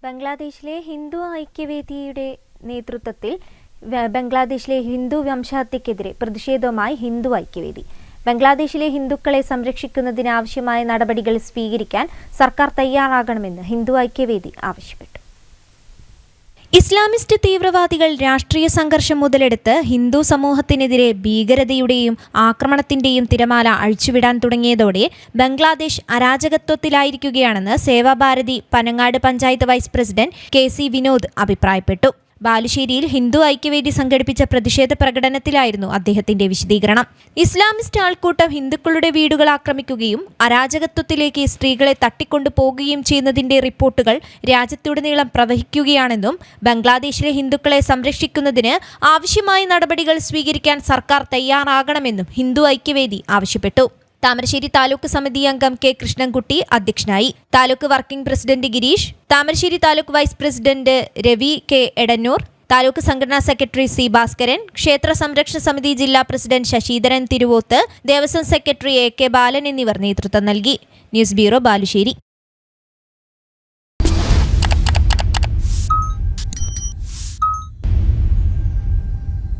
ബംഗ്ലാദേശിലെ ഹിന്ദു ഐക്യവേദിയുടെ നേതൃത്വത്തിൽ ബംഗ്ലാദേശിലെ ഹിന്ദു വംശഹത്യക്കെതിരെ പ്രതിഷേധവുമായി ഹിന്ദു ഐക്യവേദി. ബംഗ്ലാദേശിലെ ഹിന്ദുക്കളെ സംരക്ഷിക്കുന്നതിനാവശ്യമായ നടപടികൾ സ്വീകരിക്കാൻ സർക്കാർ തയ്യാറാകണമെന്ന് ഹിന്ദു ഐക്യവേദി ആവശ്യപ്പെട്ടു. ഇസ്ലാമിസ്റ്റ് തീവ്രവാദികൾ രാഷ്ട്രീയ സംഘർഷം മുതലെടുത്ത് ഹിന്ദു സമൂഹത്തിനെതിരെ ഭീകരതയുടെയും ആക്രമണത്തിന്റെയും തിരമാല അഴിച്ചുവിടാൻ തുടങ്ങിയതോടെ ബംഗ്ലാദേശ് അരാജകത്വത്തിലായിരിക്കുകയാണെന്ന് Sevabharati Panangad panchayat vice president KC Vinod അഭിപ്രായപ്പെട്ടു. ബാലുശ്ശേരിയിൽ ഹിന്ദു ഐക്യവേദി സംഘടിപ്പിച്ച പ്രതിഷേധ പ്രകടനത്തിലായിരുന്നു അദ്ദേഹത്തിന്റെ വിശദീകരണം. ഇസ്ലാമിസ്റ്റ് ആൾക്കൂട്ടം ഹിന്ദുക്കളുടെ വീടുകൾ ആക്രമിക്കുകയും അരാജകത്വത്തിലേക്ക് സ്ത്രീകളെ തട്ടിക്കൊണ്ടു പോകുകയും ചെയ്യുന്നതിന്റെ റിപ്പോർട്ടുകൾ രാജ്യത്തുടനീളം പ്രവഹിക്കുകയാണെന്നും ബംഗ്ലാദേശിലെ ഹിന്ദുക്കളെ സംരക്ഷിക്കുന്നതിന് ആവശ്യമായ നടപടികൾ സ്വീകരിക്കാൻ സർക്കാർ തയ്യാറാകണമെന്നും ഹിന്ദു ഐക്യവേദി ആവശ്യപ്പെട്ടു. താമരശ്ശേരി താലൂക്ക് സമിതി അംഗം K കൃഷ്ണൻകുട്ടി അധ്യക്ഷനായി. Taluk working president Girish, Thamarassery taluk vice president Ravi K Edannur, taluk സംഘടനാ സെക്രട്ടറി C ഭാസ്കരൻ, ക്ഷേത്ര സംരക്ഷണ സമിതി ജില്ലാ president Sasidharan Thiruvoth, Devaswom secretary AK Balan എന്നിവർ നേതൃത്വം നൽകി. News bureau, Balussery.